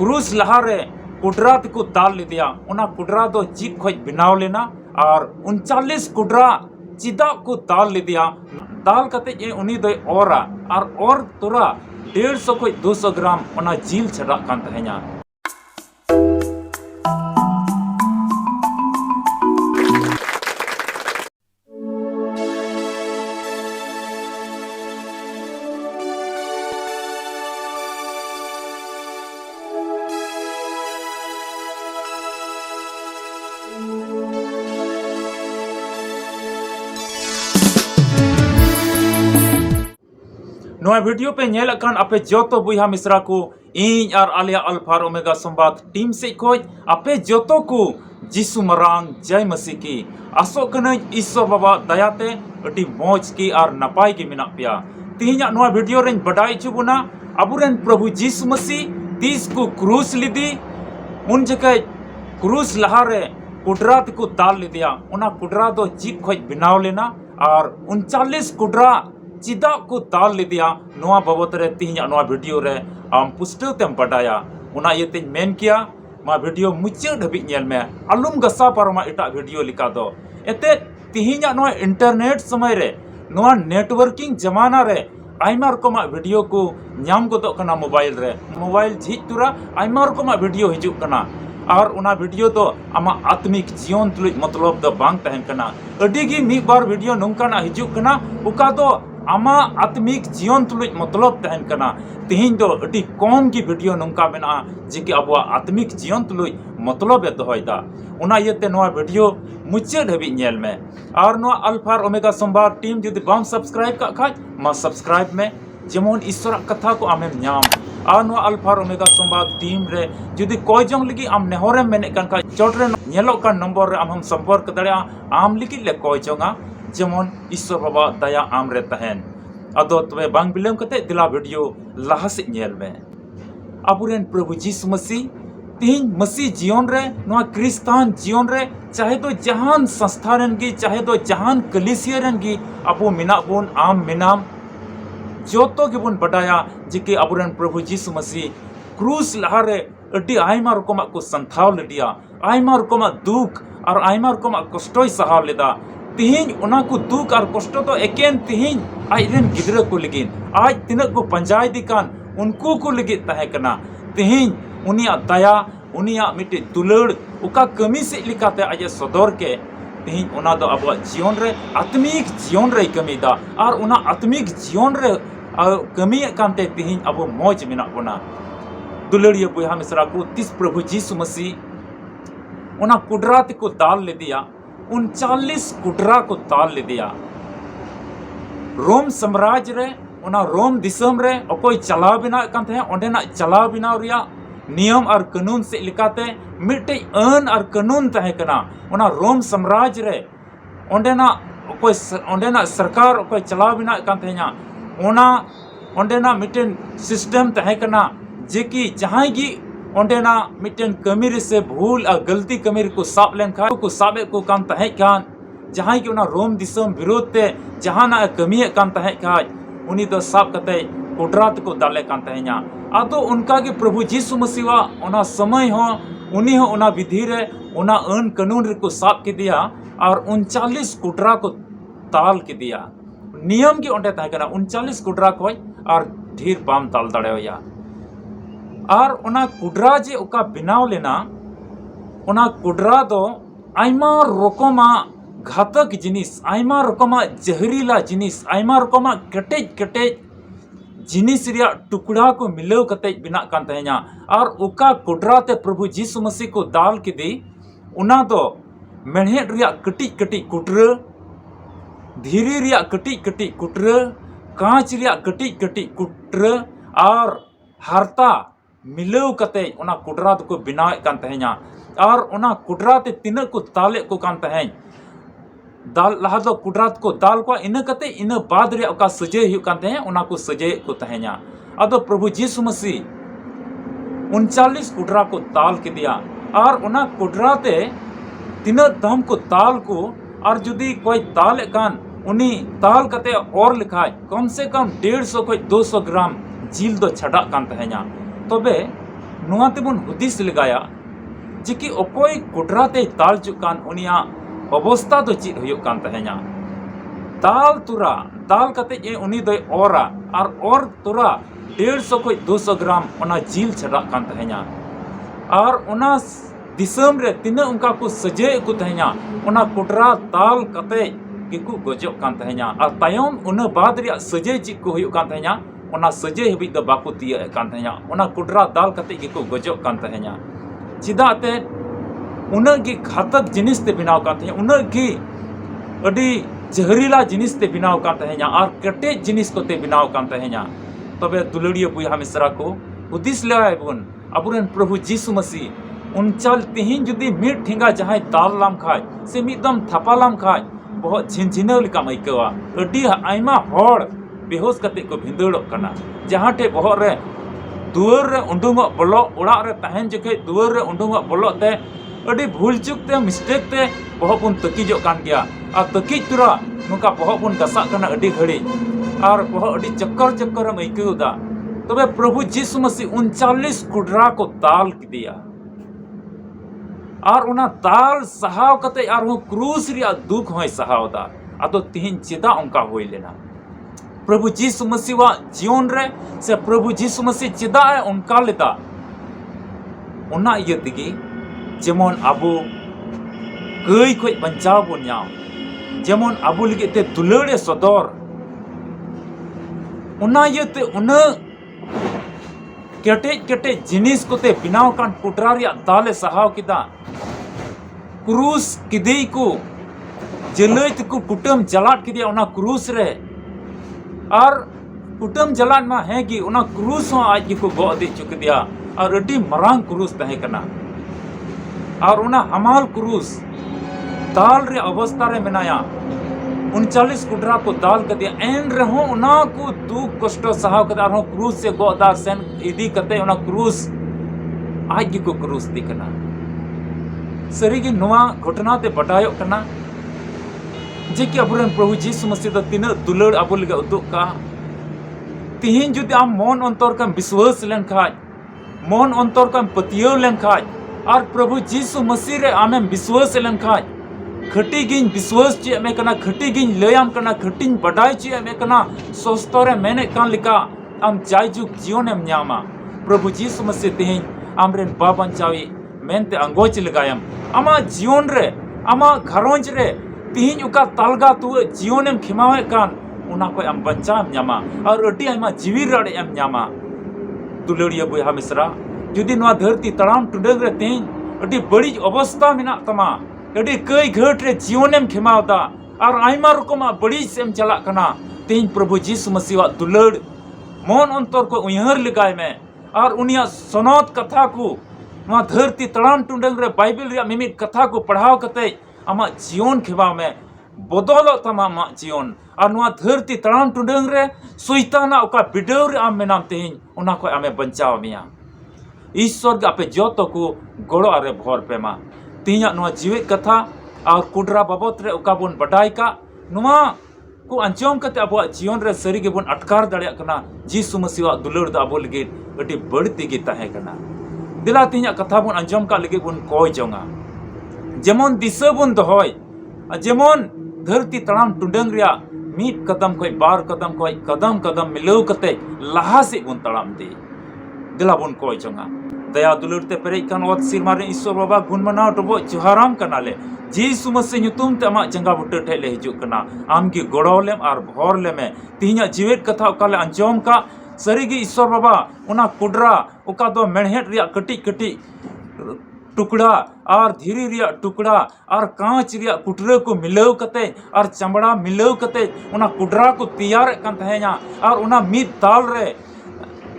क्रूस लहारे कुडरा को दाल लेदिया उना कुडरा दो चीज खोज बनाव लेना और 39 कुडरा चिदा को दाल लेदिया दाल कते ये उनी दो और तोरा 150 खोज 200 ग्राम उना जील छड़ा कान तहे냐। नोआ वीडियो पे नेल अकान आपे जोतो बुहा मिश्रा को इन और आलिया अल्फा और ओमेगा संवाद टीम से खोज आपे जोतो को जिसु मरांग जय मसीह की आसो कने ईश्वर बाबा दयाते अटी मौज की और नपाय की मिना पिया तिहिना नोआ वीडियो रेन बडाई चुबुना अबुरेन प्रभु जिसु मसीह तीस को क्रूस लिदी उन जगह क्रूस लहारे कुडरा को दाल लिदिया उना कुडरा दो चीज खोज बनाव लेना और 39 कुडरा चिदा को दाल लिदिया नोआ बाबत रे तिहिना नोआ वीडियो रे आम पुष्टव तेम बडाया उना येते मेन किया मा वीडियो मुच्चे धबी नेल में अलुम गसा पारमा एटा वीडियो लिका दो एते तिहिना नोआ इंटरनेट समय रे नोआ नेटवर्किंग जमाना रे आइमा रकमा वीडियो को नाम गोदो कना मोबाइल झिज तुरा आइमा रकमा वीडियो हिजुक कना और उना वीडियो तो आमा आत्मिक जीवन तुलुज मतलब दो बांग तहन कना अडी गी मी बार वीडियो नोंकाना हिजुक कना उका दो आमा आत्मिक जीवन तुलुज मतलब तहन कना तिहिन दो अडी कम की वीडियो नोंका मेना जेकी अब आत्मिक जीवन तुलुज मतलब दोहयदा उना येते नोआ वीडियो मुच्चे धबी नेल में और नोआ अल्फा और ओमेगा संवाद टीम जुदी बाम सब्सक्राइब का खाज मा सब्सक्राइब में जेमन ईश्वर कथा को आमेम नाम और नोआ अल्फा और ओमेगा संवाद टीम रे जुदी कोई जंग लगी आम नेहरे मेने कान खा चोटरे नेलो का नंबर रे आम हम संपर्क दड़िया आम लिगी ले कोई जंगा जेमन ईश्वर बाबा दया आम रे तहन अदो तबे बांग बिलम कते दिला वीडियो लाहा से नेल में अबुरेन प्रभु यीशु मसीह तीन मसीह जीवन रे नोआ क्रिस्तान जीवन रे चाहे तो जहान संस्था रन की चाहे तो जहान कलिसिया रन की अबो मिना बोन आम मिनाम जोतो गिबुन बडाया जेके अबुरेन प्रभु यीशु मसीह क्रूस लहारे अड्डी आयमा रकमा को संथाव लेदिया आयमा रकमा दुख और आयमा रकमा कष्टोय सहाव लेदा तिहिन उना को दुख और कष्ट तो एकेन तिहिन आइरेन गिदरा को लगिन आज तिनक को पंजाय दिकान उनको को लगे तहे कना तिहिन उनिया दया उनिया मिटे दुलड़ उका कमी से लिखाते आज सदर के तिहिन उना दो अब जीवन रे आत्मिक जीवन रे कमी दा और उना आत्मिक जीवन रे कमी कांते तिहिन अब मौज मिना बना दुलड़िया बुहा मिश्रा को तिस प्रभु यीशु मसीह उना कुडरा को दाल ले दिया 39 कुडरा को दाल ले दिया रोम साम्राज्य रे उना रोम दिसम रे अकोय चलाव बिना कान थे ओंडेना चलाव बिना रिया नियम और कानून से लिखाते मिटे अन और कानून तहे कना उना रोम साम्राज्य रे ओंडेना सरकार अकोय चलाव बिना कान थे냐 उना ओंडेना मिटेन सिस्टम तहे कना जेकी जहां गी ओंडेना मिटेन कमीर से भूल और गलती कमीर को साब लेन खा को साबे को कान तहे कान जहां की उना रोम दिसम विरोध ते जहाना कमी कान तहे खाय उनी दो साब कते कुडरात को दाले कान तहे냐 आदो उनका के प्रभु यीशु मसीह उना समय हो उनी हो उना विधि रे उना अन कानून रे को साब के दिया और 39 कुडरा को ताल के दिया नियम के ओंडे तहे कना 39 कुडरा को और ढेर बाम ताल दड़ेया और उना कुडरा जे उका बिनाव लेना उना कुडरा दो आयमा रकमा घातक जिनिस आयमा रकमा जहरीला जिनिस आयमा रकमा कटेज जिनिस रिया टुकड़ा को मिलाव कते बिना कान तहे냐 और उका कुडरा ते प्रभु यीशु मसीह को दाल के दी उना दो मेढ़ेट रिया कटी कुटरा धीरे रिया कटी कुटरा कांच रिया कटी कुटरा और हारता मिलाव कते उना कुडरा को बिनाव कान तहे냐 और उना कुडरा ते तिना को ताले को कान तहेñ दाल लहा दो कुडरा को दाल को इन कते इन बाद रे ओका सजे हुई कान तहे उना को सजे को तहे냐 अदो प्रभु यीशु मसीह 39 कुडरा को ताल के दिया और उना कुडरा ते तिना दम को ताल को और जुदी कोई ताल कान उनी ताल कते और लिखाय कम से कम 150 कोई 200 ग्राम जील दो छड़ा कान तहे냐 तबे नुआ तेबुन हुदिस लगाया जे कि अकोय कुटरा ते ताल चुकान उनिया अवस्था दो चेद हुयुग कान तहेना दाल तुरा दाल कते ए उनी दोय ओरा और और तुरा 150 खय 200 ग्राम ओना जिल छड़ा कान तहेना और ओना दिसम रे तिना उनका को सजे को तहेना ओना कुटरा दाल कते गिकु गजो कान तहेना और तायम उना बाद रे सजे चि को हुयुग कान तहेना ओना सजे हबि द बाको तिया कान तहेना ओना कुटरा दाल कते गिकु गजो कान तहेना चिदाते उना गी घातक जिनिस ते बिनाव कान तहेना उना गी अडी जहरीला जिनिस ते बिनाव कान तहेना और कटे जिनिस को ते बिनाव कान तहेना तबे दुलड़िया बुया मिश्रा को उदिस लेवाय बुन अबुरन प्रभु जीसु मसीह उनचाल तिहिन जुदी मिट ठेंगा जहां दाल लाम खाय से मिदम थापालाम खाय बहुत झिनझिना लिका मैकवा अडी आयमा हड़ बेहोश कते को भिंदड़ोग कना जहां टे बहर रे दुआर रे उंडुंगो बोलो ओड़ा रे तहन जखे दुआर रे उंडुंगो बोलो ते अडी भूल चुक ते मिस्टेक ते बहुत बुन तकीजो कान गया और तकीज तुरा नुका बहुत बुन गसा कना अडी घड़ी और बहुत अडी चक्कर चक्कर हम ऐकदा तबे प्रभु जीसु मसीह 39 कुडरा को दाल किदिया और उना दाल सहाव कते और वो क्रूस रिया दुख होय सहावदा आदो तिहिन चेदा उनका होय लेना प्रभु जीसु मसीह वा जीवन रे से प्रभु जीसु मसीह चेदा उनका लेता उना ये दिगी जेमन आबो कई खोय बंचाव बन नाम जेमन आबो लगे ते दुलड़े सदर उना ये ते उन केटे केटे जिनिस को ते बिनाव कान कुटरा रिया दाले सहाव किदा क्रूस किदेई को जलैत को कुटम जलाट किदिया उना क्रूस रे और कुटम जलाट मा है कि उना क्रूस हो आज को गो दे चुक दिया और अडी मरांग क्रूस तहे कना और उना हमाल क्रूस दाल रे अवस्था रे मेनाया 39 कुटरा को दाल कर दिया एन रहो उना को दुख कष्ट सहाव कदा रहो क्रूस से गोदार सेन इदी कते उना क्रूस आज को क्रूस दिकना सरी की नोआ घटना ते बटायो कना जे कि अबुरन प्रभु जीसु मसीह द तिना दुलड़ अबु लगे उदुक का तिहिन जुदी आम मन अंतर कम विश्वास लेन खाय मन अंतर कम पतियो लेन खाय और प्रभु जीसु मसीह रे आमें विश्वास लेन खाय खटी गिन विश्वास चे में कना खटी गिन लयाम कना खटिन बडाई चे में कना सोस्तरे मेने कान लिका आम जायजुक जीवन एम न्यामा प्रभु जीसु मसीह तिहिन आमरेन बाबन चावी मेनते अंगोच लगायम आमा जीवन रे आमा घरोंज रे तिहिन उका तालगा तु जीवन एम खिमावे कान उना को आम बंचाम न्यामा और अडी आमा जीवी रड़े एम न्यामा दुलड़िया बुया मिश्रा जुदी नवा धरती तड़ाम टुडग रे तिहिन अडी बड़ी अवस्था मेना तमा अडी कई घट रे जीवन एम खिमावदा और आयमा रकमा बड़ी सेम चला कना तिहिन प्रभु जीसु मसीह दुलड़ मन अंतर को उयहर लगाय में और उनिया सनत कथा को नवा धरती तड़ाम टुडग रे बाइबल रे मिमित कथा को पढ़ाव कते आमा जीवन खिवा में बदलो तमा मा जीवन और नवा धरती तड़ाम टुडग रे सुइताना ओका बिडव रे आम मेनाम तिहिन उना को आमे बंचाव मिया ईश्वर के आपे जोतो को गोड़ो आरे भर पेमा तिहिया नवा जीवित कथा और कुडरा बाबत रे ओका बुन बडाई का नवा को अंजम कते अब जीवन रे सरी के बुन अटकार दड़िया कना जीसु मसीह दुलड़ द अबो लगे अटी बड़ती गे ताहे कना दिला तिहिया कथा बुन अंजम का लगे बुन कोय जोंगा जेमन दिशा बुन दोहय जेमन धरती तड़ाम टुडंग रिया मीट कदम कोई बार कदम कोई कदम कदम मिलव कते लहा से बुन तड़ाम दे दिला बुन कोय जोंगा दया दुलड़ ते पेरे कान ओत सिरमा रे ईश्वर बाबा गुण मनाव टबो जोहाराम कनाले जीसु मसीह ᱧᱩᱛᱩᱢ ᱛᱮ ᱟᱢᱟᱜ ᱡᱟᱸᱜᱟ ᱵᱩᱴᱟᱹ ᱴᱷᱮᱡ ᱞᱮ ᱦᱤᱡᱩᱜ ᱠᱟᱱᱟ ᱟᱢ ᱜᱮ ᱜᱚᱲᱚ ᱞᱮᱢ ᱟᱨ ᱵᱷᱚᱨ ᱞᱮᱢᱮ ᱛᱤᱦᱤᱧᱟᱜ ᱡᱤᱣᱮᱫ ᱠᱟᱛᱷᱟ ᱚᱠᱟᱞᱮ ᱟᱸᱡᱚᱢ ᱠᱟᱜ ᱥᱟᱹᱨᱤᱜᱮ ईश्वर बाबा ᱚᱱᱟ ᱠᱩᱰᱨᱟ ᱚᱠᱟ ᱫᱚ ᱢᱮᱬᱦᱮᱫ ᱨᱮᱭᱟᱜ ᱠᱟᱹᱴᱤᱡ ᱠᱟᱹᱴᱤᱡ टुकड़ा और धीरे रिया टुकड़ा और कांच रिया कुटरा को मिलाव कते और चमड़ा मिलाव कते उना कुडरा को तैयार कान तहेना और उना मिद दाल रे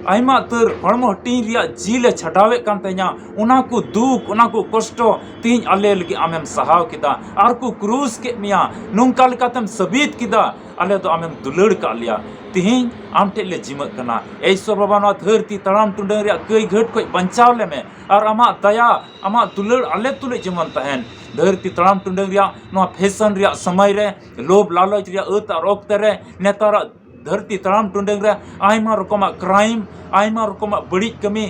आयमा तर हड़मो हटी रिया जीले छटावे कान तहेना उना को दुख उना को कष्ट तीन अले लगी आमेम सहाव किदा और को क्रूस के मिया नुंका लकातम सबीत किदा अले तो आमेम दुलड़ का लिया तिहिन आम टेले जिमक कना ईश्वर बाबा नवा धरती तड़ाम टुंडंग रिया कई घट को बंचाव ले में और आमा दया आमा दुलड़ अले तुले जिमन तहन धरती तड़ाम टुंडंग रिया नवा फैशन रिया समय रे लोभ लालच रिया अत और ओक्त रे नेतार धरती तड़ाम टुंडंग रे आयमा रकमा क्राइम आयमा रकमा बड़ी कमी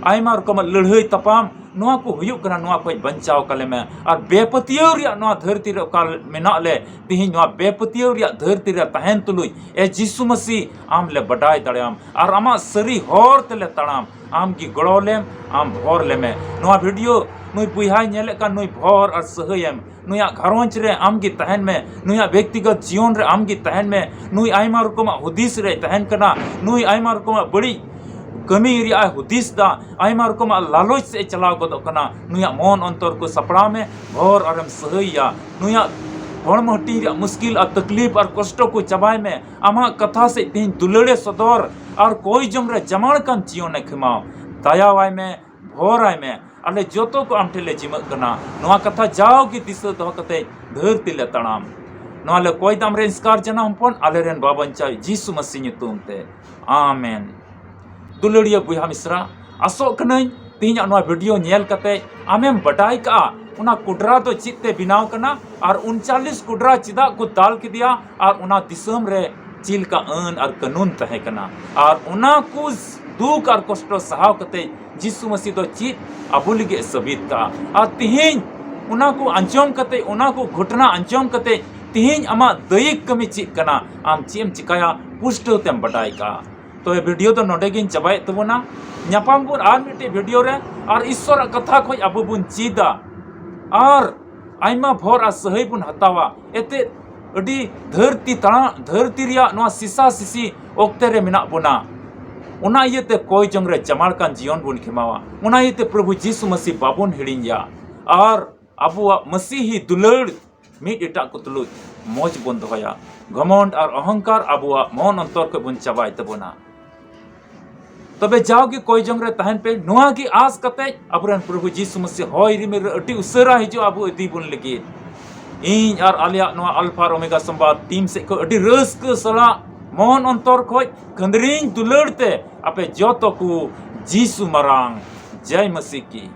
आयमा रकम लड़ाई तपाम नोआ को हुयुक कना नोआ को बंचाव कले में और बेपतियो रिया नोआ धरती रे काल मेना ले तिहि नोआ बेपतियो रिया धरती रे तहन तुलुई ए जिसु मसीह आम ले बडाय दड़ाम और आमा सरी होर तले तड़ाम आम की गड़ोलेम आम भोर ले में नोआ वीडियो नुई बुहाय नेले का नुई भोर और सहयम नुया घरोंच रे आम की तहन में नुया व्यक्तिगत जीवन रे आम की तहन में नुई आयमा रकम हुदिस रे तहन कना नुई आयमा रकम बड़ी कमी रिया हुदिस दा आयमा रकम लालच से चलाव गदो कना नुया मन अंतर को सपड़ा में भोर और सहैया नुया हड़महटी रिया मुश्किल और तकलीफ और कष्टों को चबाय में आमा कथा से तीन दुलड़े सदर और कोई जम रे जमाण कान जीवन खिमाव दयावाय में भोर आय में अले जोतो को आम ठेले जिमक कना नोआ कथा जाओ की दिशा दो कते धरती ले तड़ाम नोआ ले कोई दाम रे इंस्कार जना हमपन आले रेन बाबंचा जीसु मसीह ᱧᱩᱛᱩᱢ ते आमेन दुलड़िया बुहा मिश्रा आसो कनई तीन नोआ वीडियो नेल कते आमेम बडाई का उना कुडरा दो चित्ते बिनाव कना और 39 कुडरा चिदा को दाल के दिया और उना दिसम रे चिल का अन और कानून तहे कना और उना को दुख और कष्ट सहाव कते जीसु मसीह दो चित अबु लगे सबित का और तिहिन उना को अंजम कते उना को घटना अंजम कते तिहिन आमा दैयिक कमी चित कना आम चीम चिकाया पुष्टो तेम बडाई का तो ये वीडियो तो नोडे गिन चबाय तबोना ᱧᱟᱯᱟᱢ बुन आर मिटे वीडियो रे और ईश्वर कथा खोज अबु बुन चीदा और आयमा भोर आ सही बुन हतावा एते अडी धरती रिया नोआ सिसा सिसी ओक्ते रे मेना बुना उना इयते कोई जंग रे जमाल कान जीवन बुन खिमावा उना इयते प्रभु जीसु मसीह बाबुन हिड़िया और अबुआ मसीही दुलड़ मिट एटा को तुलुज मौज बुन दोया घमंड और अहंकार अबुआ मन अंतर को बुन चबाय तबोना तबे जाओगे कोई जंग रे तहन पे नोआ की आस कते अबरन प्रभु जीसु मसीह होय रिमे अटी उसरा हिजो अबु इदी बुन लगी इन और आलिया नोआ अल्फा ओमेगा संवाद टीम से को अटी रस्क सला मन अंतर खोज खंदरिंग दुलड़ते अपे जोतो को जीसु मरांग जय मसीह की।